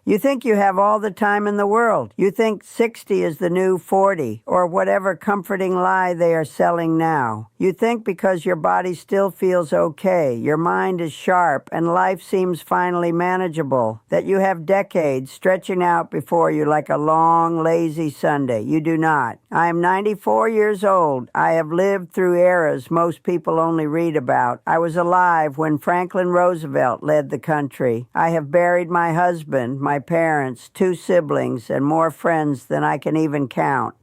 You think you have all the time in the world. You think 60 is the new 40, or whatever comforting lie they are selling now. You think because your body still feels okay, your mind is sharp, and life seems finally manageable, that you have decades stretching out before you like a long, lazy Sunday. You do not. I am 94 years old. I have lived through eras most people only read about. I was alive when Franklin Roosevelt led the country. I have buried my husband, my parents, 2 siblings, and more friends than I can even count.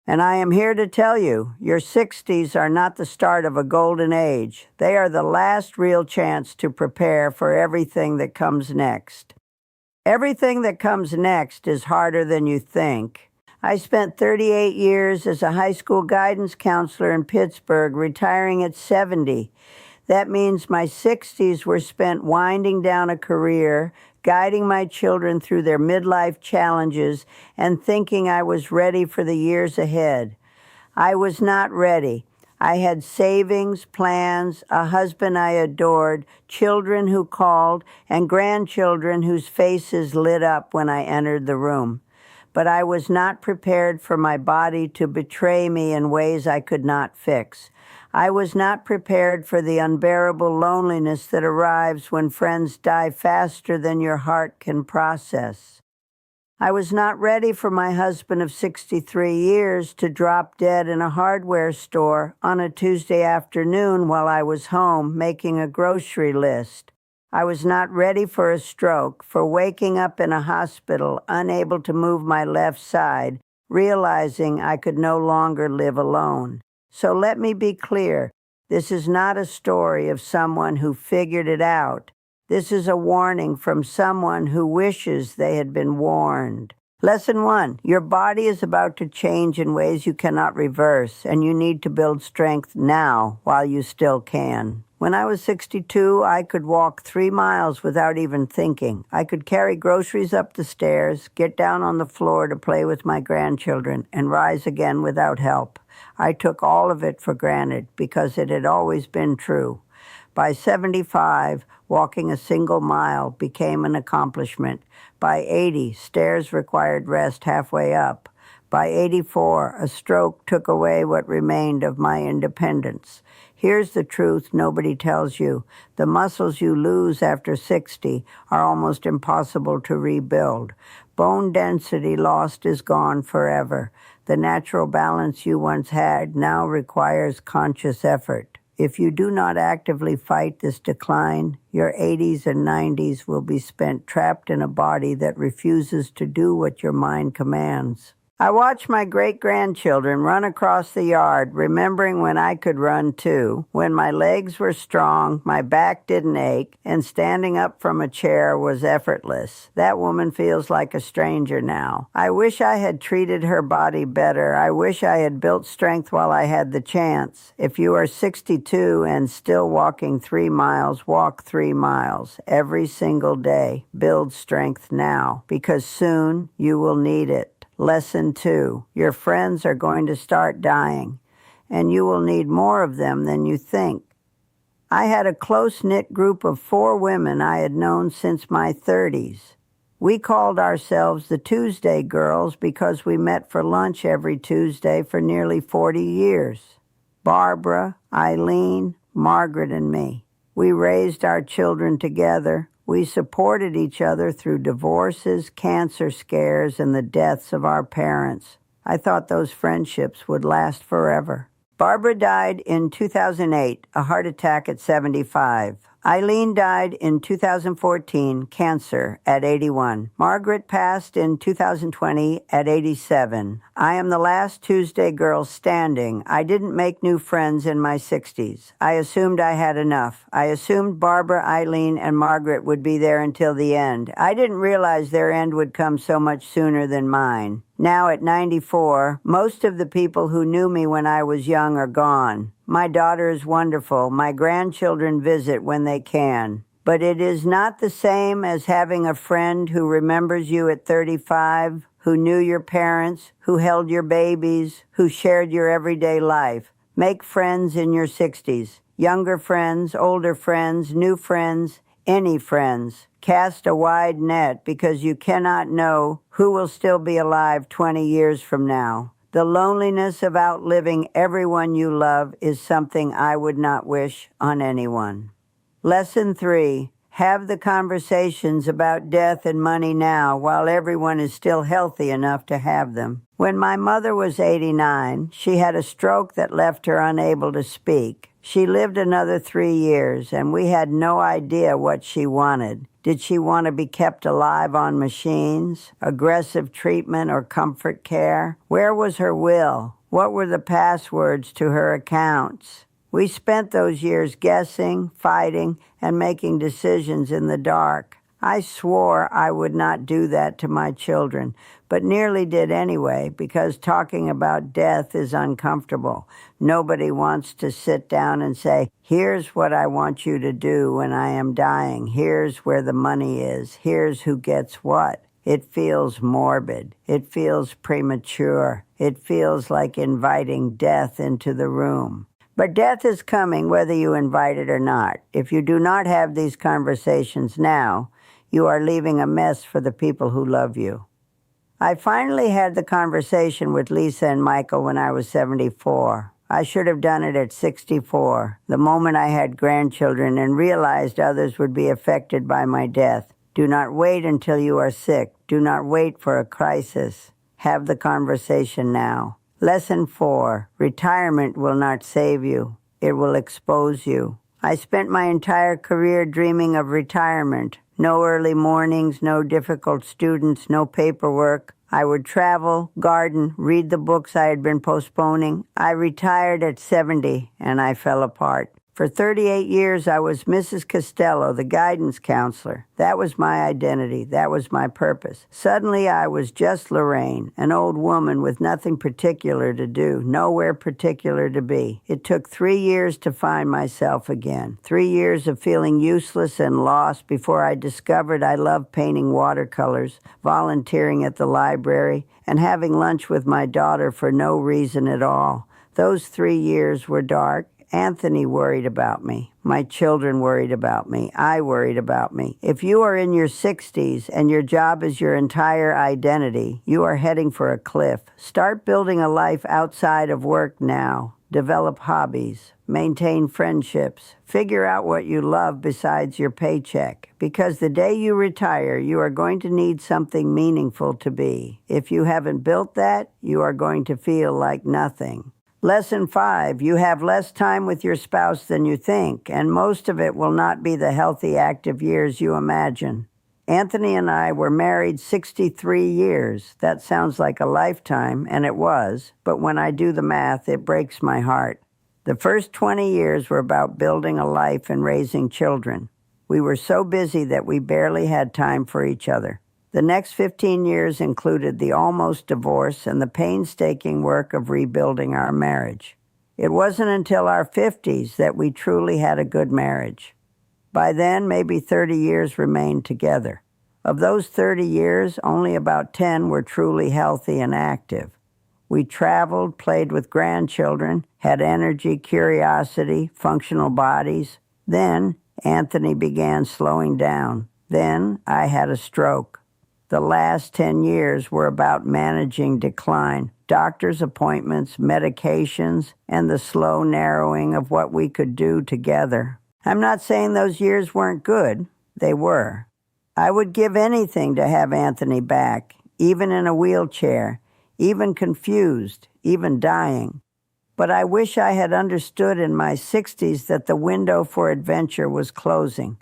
And I am here to tell you, your 60s are not the start of a golden age. They are the last real chance to prepare for everything that comes next. Everything that comes next is harder than you think. I spent 38 years as a high school guidance counselor in Pittsburgh, retiring at 70. That means my 60s were spent winding down a career, guiding my children through their midlife challenges, and thinking I was ready for the years ahead. I was not ready. I had savings, plans, a husband I adored, children who called, and grandchildren whose faces lit up when I entered the room. But I was not prepared for my body to betray me in ways I could not fix. I was not prepared for the unbearable loneliness that arrives when friends die faster than your heart can process. I was not ready for my husband of 63 years to drop dead in a hardware store on a Tuesday afternoon while I was home making a grocery list. I was not ready for a stroke, for waking up in a hospital, unable to move my left side, realizing I could no longer live alone. So let me be clear, this is not a story of someone who figured it out. This is a warning from someone who wishes they had been warned. Lesson 1, your body is about to change in ways you cannot reverse, and you need to build strength now while you still can. When I was 62, I could walk 3 miles without even thinking. I could carry groceries up the stairs, get down on the floor to play with my grandchildren, and rise again without help. I took all of it for granted because it had always been true. By 75, walking a single mile became an accomplishment. By 80, stairs required rest halfway up. By 84, a stroke took away what remained of my independence. Here's the truth nobody tells you. The muscles you lose after 60 are almost impossible to rebuild. Bone density lost is gone forever. The natural balance you once had now requires conscious effort. If you do not actively fight this decline, your 80s and 90s will be spent trapped in a body that refuses to do what your mind commands. I watch my great-grandchildren run across the yard, remembering when I could run too, when my legs were strong, my back didn't ache, and standing up from a chair was effortless. That woman feels like a stranger now. I wish I had treated her body better. I wish I had built strength while I had the chance. If you are 62 and still walking 3 miles, walk 3 miles every single day. Build strength now, because soon you will need it. Lesson 2, your friends are going to start dying, and you will need more of them than you think. I had a close-knit group of 4 women I had known since my 30s. We called ourselves the Tuesday Girls because we met for lunch every Tuesday for nearly 40 years. Barbara, Eileen, Margaret, and me. We raised our children together. We supported each other through divorces, cancer scares, and the deaths of our parents. I thought those friendships would last forever. Barbara died in 2008, a heart attack at 75. Eileen died in 2014, cancer, at 81. Margaret passed in 2020 at 87. I am the last Tuesday girl standing. I didn't make new friends in my 60s. I assumed I had enough. I assumed Barbara, Eileen, and Margaret would be there until the end. I didn't realize their end would come so much sooner than mine. Now at 94, most of the people who knew me when I was young are gone. My daughter is wonderful. My grandchildren visit when they can. But it is not the same as having a friend who remembers you at 35, who knew your parents, who held your babies, who shared your everyday life. Make friends in your 60s. Younger friends, older friends, new friends. any friends. Cast a wide net because you cannot know who will still be alive 20 years from now. The loneliness of outliving everyone you love is something I would not wish on anyone. Lesson 3. Have the conversations about death and money now while everyone is still healthy enough to have them. When my mother was 89, she had a stroke that left her unable to speak. She lived another 3 years, and we had no idea what she wanted. Did she want to be kept alive on machines, aggressive treatment, or comfort care? Where was her will? What were the passwords to her accounts? We spent those years guessing, fighting, and making decisions in the dark. I swore I would not do that to my children, but nearly did anyway, because talking about death is uncomfortable. Nobody wants to sit down and say, here's what I want you to do when I am dying. Here's where the money is. Here's who gets what. It feels morbid. It feels premature. It feels like inviting death into the room. But death is coming whether you invite it or not. If you do not have these conversations now, you are leaving a mess for the people who love you. I finally had the conversation with Lisa and Michael when I was 74. I should have done it at 64, the moment I had grandchildren and realized others would be affected by my death. Do not wait until you are sick. Do not wait for a crisis. Have the conversation now. Lesson 4. Retirement will not save you. It will expose you. I spent my entire career dreaming of retirement. No early mornings, no difficult students, no paperwork. I would travel, garden, read the books I had been postponing. I retired at 70, and I fell apart. For 38 years, I was Mrs. Costello, the guidance counselor. That was my identity. That was my purpose. Suddenly, I was just Lorraine, an old woman with nothing particular to do, nowhere particular to be. It took 3 years to find myself again. 3 years of feeling useless and lost before I discovered I loved painting watercolors, volunteering at the library, and having lunch with my daughter for no reason at all. Those 3 years were dark. Anthony worried about me. My children worried about me. I worried about me. If you are in your 60s and your job is your entire identity, you are heading for a cliff. Start building a life outside of work now. Develop hobbies. Maintain friendships. Figure out what you love besides your paycheck. Because the day you retire, you are going to need something meaningful to be. If you haven't built that, you are going to feel like nothing. Lesson 5, you have less time with your spouse than you think, and most of it will not be the healthy, active years you imagine. Anthony and I were married 63 years. That sounds like a lifetime, and it was, but when I do the math, it breaks my heart. The first 20 years were about building a life and raising children. We were so busy that we barely had time for each other. The next 15 years included the almost divorce and the painstaking work of rebuilding our marriage. It wasn't until our 50s that we truly had a good marriage. By then, maybe 30 years remained together. Of those 30 years, only about 10 were truly healthy and active. We traveled, played with grandchildren, had energy, curiosity, functional bodies. Then, Anthony began slowing down. Then, I had a stroke. The last 10 years were about managing decline, doctor's appointments, medications, and the slow narrowing of what we could do together. I'm not saying those years weren't good. They were. I would give anything to have Anthony back, even in a wheelchair, even confused, even dying. But I wish I had understood in my 60s that the window for adventure was closing.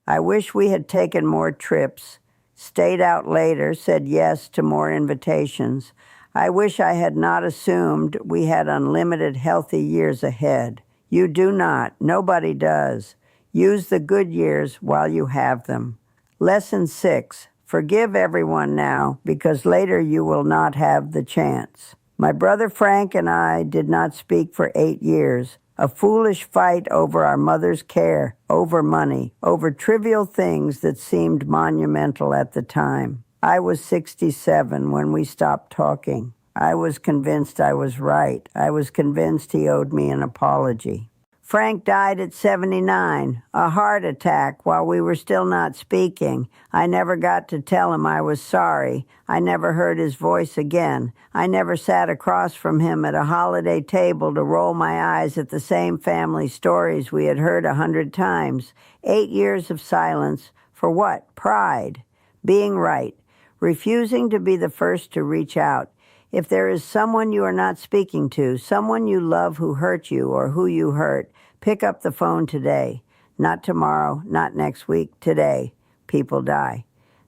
I wish we had taken more trips, stayed out later, said yes to more invitations. I wish I had not assumed we had unlimited healthy years ahead. You do not. Nobody does. Use the good years while you have them. Lesson 6. Forgive everyone now, because later you will not have the chance. My brother Frank and I did not speak for 8 years. A foolish fight over our mother's care, over money, over trivial things that seemed monumental at the time. I was 67 when we stopped talking. I was convinced I was right. I was convinced he owed me an apology. Frank died at 79, a heart attack while we were still not speaking. I never got to tell him I was sorry. I never heard his voice again. I never sat across from him at a holiday table to roll my eyes at the same family stories we had heard 100 times. 8 years of silence. For what? Pride. Being right. Refusing to be the first to reach out. If there is someone you are not speaking to, someone you love who hurt you or who you hurt, pick up the phone today. Not tomorrow, not next week, today. People die.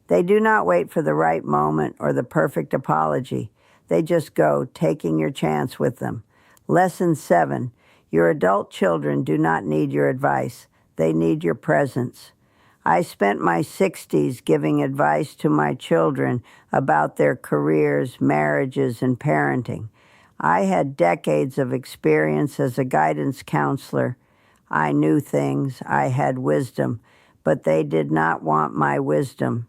They do not wait for the right moment or the perfect apology. They just go, taking your chance with them. Lesson 7. Your adult children do not need your advice. They need your presence. I spent my 60s giving advice to my children about their careers, marriages, and parenting. I had decades of experience as a guidance counselor. I knew things, I had wisdom, but they did not want my wisdom.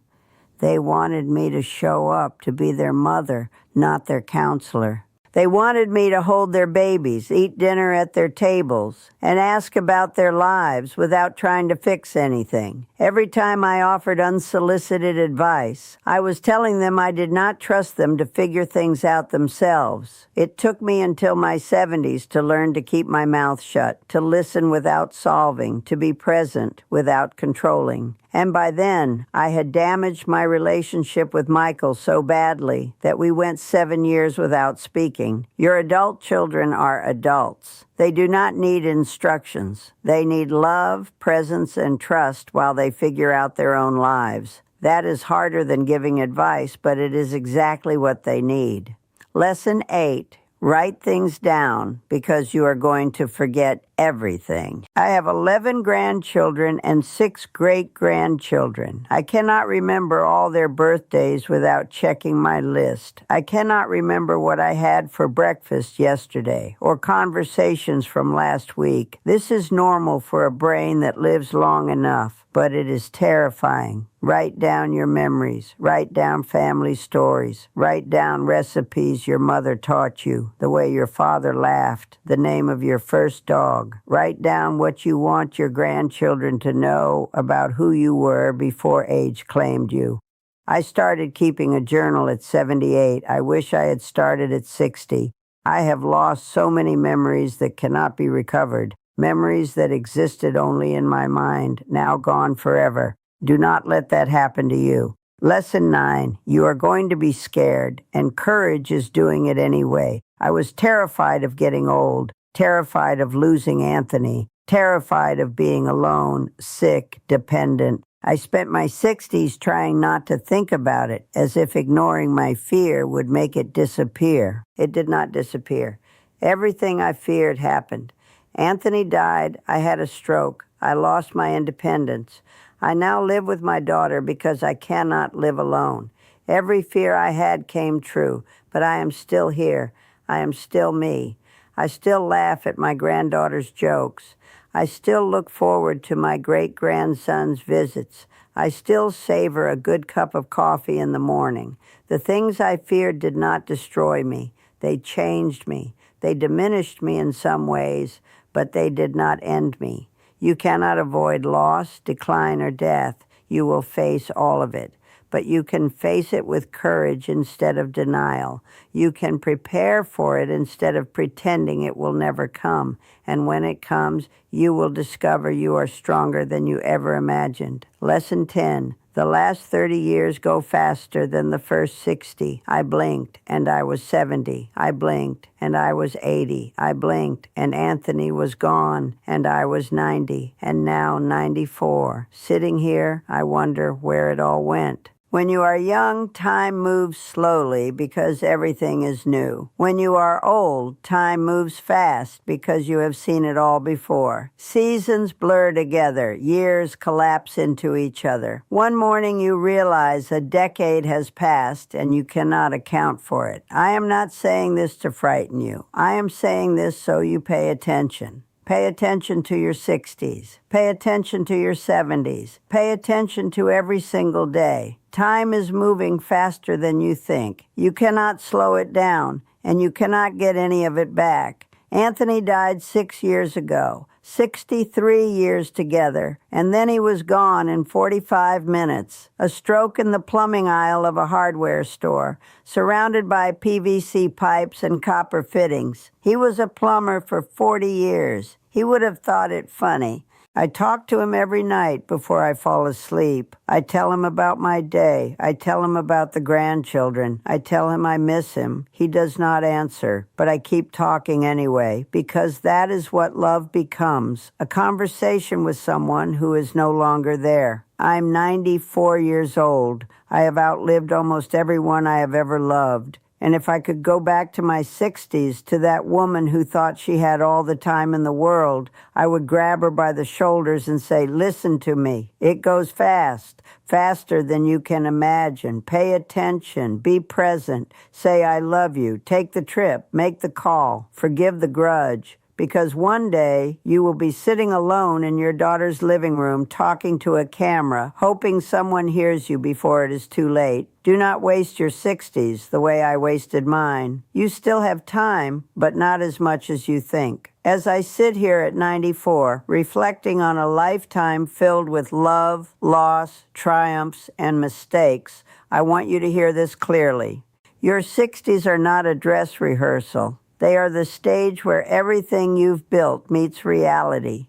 They wanted me to show up to be their mother, not their counselor. They wanted me to hold their babies, eat dinner at their tables, and ask about their lives without trying to fix anything. Every time I offered unsolicited advice, I was telling them I did not trust them to figure things out themselves. It took me until my 70s to learn to keep my mouth shut, to listen without solving, to be present without controlling. And by then, I had damaged my relationship with Michael so badly that we went 7 years without speaking. Your adult children are adults. They do not need instructions. They need love, presence, and trust while they figure out their own lives. That is harder than giving advice, but it is exactly what they need. Lesson 8. Write things down because you are going to forget everything. I have 11 grandchildren and 6 great-grandchildren. I cannot remember all their birthdays without checking my list. I cannot remember what I had for breakfast yesterday or conversations from last week. This is normal for a brain that lives long enough, but it is terrifying. Write down your memories. Write down family stories. Write down recipes your mother taught you, the way your father laughed, the name of your first dog. Write down what you want your grandchildren to know about who you were before age claimed you. I started keeping a journal at 78. I wish I had started at 60. I have lost so many memories that cannot be recovered. Memories that existed only in my mind, now gone forever. Do not let that happen to you. Lesson 9. You are going to be scared, and courage is doing it anyway. I was terrified of getting old, terrified of losing Anthony, terrified of being alone, sick, dependent. I spent my 60s trying not to think about it, as if ignoring my fear would make it disappear. It did not disappear. Everything I feared happened. Anthony died. I had a stroke. I lost my independence. I now live with my daughter because I cannot live alone. Every fear I had came true, but I am still here. I am still me. I still laugh at my granddaughter's jokes. I still look forward to my great-grandson's visits. I still savor a good cup of coffee in the morning. The things I feared did not destroy me. They changed me. They diminished me in some ways, but they did not end me. You cannot avoid loss, decline, or death. You will face all of it. But you can face it with courage instead of denial. You can prepare for it instead of pretending it will never come. And when it comes, you will discover you are stronger than you ever imagined. Lesson 10. The last 30 years go faster than the first 60. I blinked, and I was 70. I blinked, and I was 80. I blinked, and Anthony was gone, and I was 90, and now 94. Sitting here, I wonder where it all went. When you are young, time moves slowly because everything is new. When you are old, time moves fast because you have seen it all before. Seasons blur together. Years collapse into each other. One morning you realize a decade has passed and you cannot account for it. I am not saying this to frighten you. I am saying this so you pay attention. Pay attention to your 60s. Pay attention to your 70s. Pay attention to every single day. Time is moving faster than you think. You cannot slow it down, and you cannot get any of it back. Anthony died 6 years ago. 63 years together, and then he was gone in 45 minutes. A stroke in the plumbing aisle of a hardware store, surrounded by PVC pipes and copper fittings. He was a plumber for 40 years. He would have thought it funny. I talk to him every night before I fall asleep. I tell him about my day. I tell him about the grandchildren. I tell him I miss him. He does not answer, but I keep talking anyway, because that is what love becomes, a conversation with someone who is no longer there. I'm 94 years old. I have outlived almost everyone I have ever loved. And if I could go back to my 60s, to that woman who thought she had all the time in the world, I would grab her by the shoulders and say, listen to me. It goes fast, faster than you can imagine. Pay attention, be present, say I love you, take the trip, make the call, forgive the grudge. Because one day you will be sitting alone in your daughter's living room talking to a camera, hoping someone hears you before it is too late. Do not waste your 60s the way I wasted mine. You still have time, but not as much as you think. As I sit here at 94, reflecting on a lifetime filled with love, loss, triumphs, and mistakes, I want you to hear this clearly. Your 60s are not a dress rehearsal. They are the stage where everything you've built meets reality.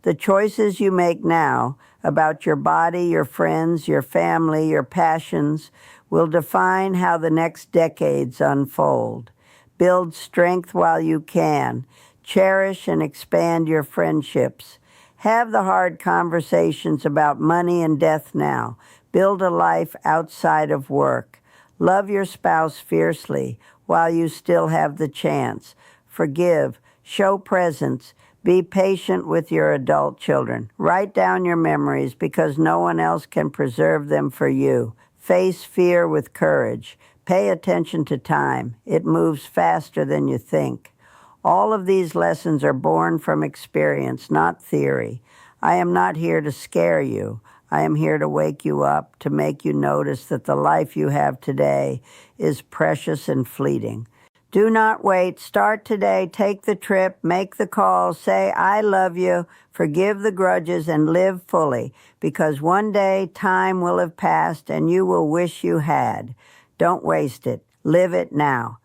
The choices you make now about your body, your friends, your family, your passions will define how the next decades unfold. Build strength while you can. Cherish and expand your friendships. Have the hard conversations about money and death now. Build a life outside of work. Love your spouse fiercely while you still have the chance. Forgive, show presence, be patient with your adult children. Write down your memories because no one else can preserve them for you. Face fear with courage. Pay attention to time. It moves faster than you think. All of these lessons are born from experience, not theory. I am not here to scare you. I am here to wake you up, to make you notice that the life you have today is precious and fleeting. Do not wait. Start today. Take the trip. Make the call. Say, I love you. Forgive the grudges and live fully, because one day time will have passed and you will wish you had. Don't waste it. Live it now.